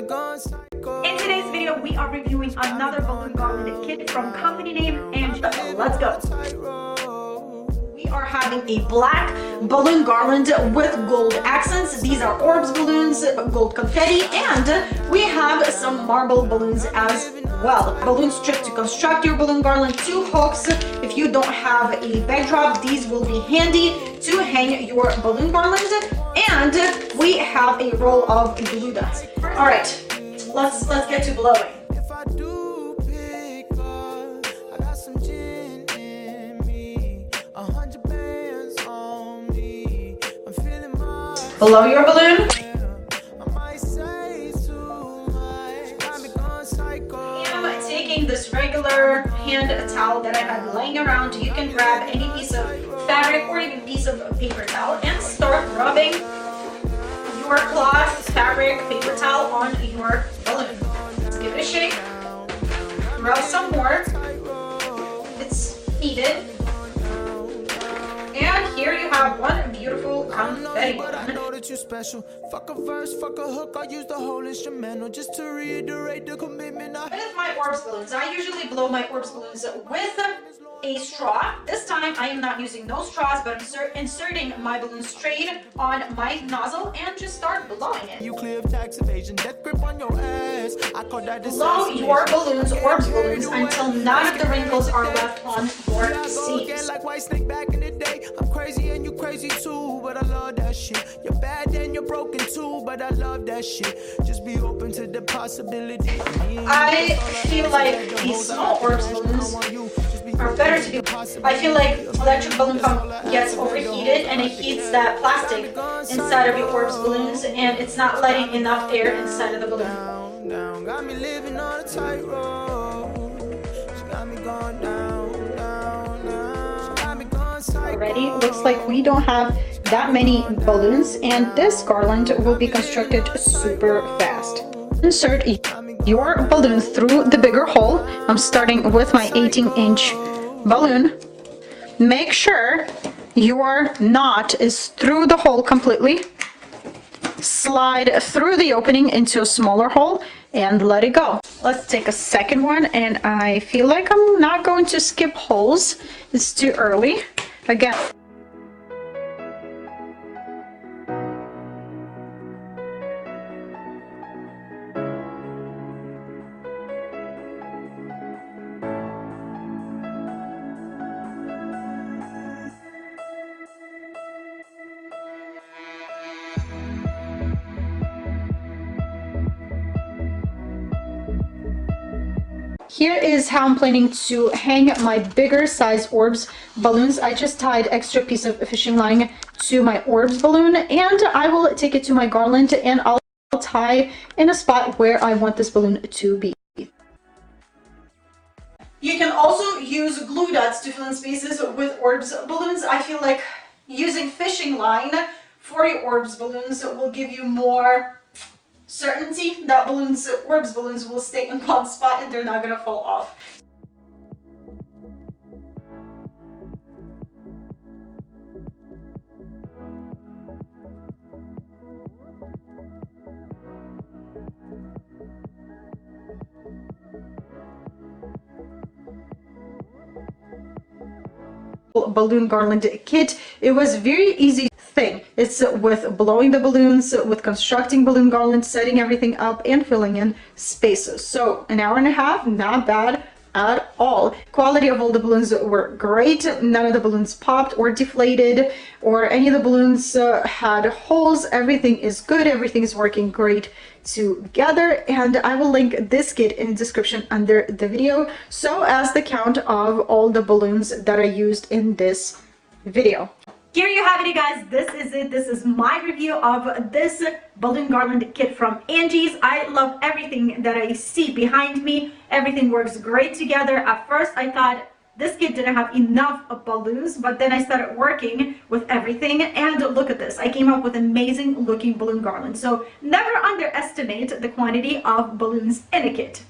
In today's video, we are reviewing another balloon garland kit from company name Eanjia. Let's go. We are having a black balloon garland with gold accents. These are orbs balloons, gold confetti, and we have some marble balloons as well. Balloon strip to construct your balloon garland, 2 hooks. If you don't have a backdrop, these will be handy to hang your balloon garland. And we have a roll of glue dots. All right, let's get to blowing. Blow your balloon. I'm taking this regular hand towel that I had laying around. You can grab any piece of fabric or even piece of paper towel and start rubbing your cloth, fabric, paper towel on your balloon. Let's give it a shake. Rub some more. It's needed. And here you have one beautiful confetti balloon. You special. Fuck a verse, fuck a hook, I use the whole instrumental just to reiterate the commitment I With my orbs balloons, I usually blow my orbs balloons with a straw. This time I am not using no straws, but I'm inserting my balloon straight on my nozzle and just start blowing it. You clear of tax evasion, death grip on your ass. I call that blow your balloons, orbs balloons, until none of the wrinkles are left on your seams. Like white snake back in the day. I'm crazy and you crazy too, but I love that shit. You're bad and you're broken too, but I love that shit. Just be open to the possibility. I feel like these small orbs balloons are better to be. I feel like electric balloon pump gets overheated and it heats that plastic inside of your orbs balloons, and it's not letting enough air inside of the balloon. Got me living on a tightrope. She got me going down. Already looks like we don't have that many balloons, and this garland will be constructed super fast. Insert your balloon through the bigger hole. I'm starting with my 18-inch balloon. Make sure your knot is through the hole completely. Slide through the opening into a smaller hole and let it go. Let's take a second one, and I feel like I'm not going to skip holes. It's too early. Again. Here is how I'm planning to hang my bigger size orbs balloons. I just tied extra piece of fishing line to my orbs balloon, and I will take it to my garland and I'll tie in a spot where I want this balloon to be. You can also use glue dots to fill in spaces with orbs balloons. I feel like using fishing line for your orbs balloons will give you more certainty that orbs balloons will stay in one spot and they're not gonna fall off. Balloon garland kit. It was very easy thing. It's with blowing the balloons, with constructing balloon garland, setting everything up, and filling in spaces. So an hour and a half, not bad at all. Quality of all the balloons were great. None of the balloons popped or deflated, or any of the balloons had holes. Everything is good. Everything is working great together, and I will link this kit in the description under the video, so as the count of all the balloons that I used in this video. Here you have it, you guys. This is it. This is my review of this balloon garland kit from Eanjia's. I love everything that I see behind me. Everything works great together. At first I thought this kit didn't have enough balloons, but then I started working with everything, and look at this. I came up with amazing looking balloon garland. So never underestimate the quantity of balloons in a kit.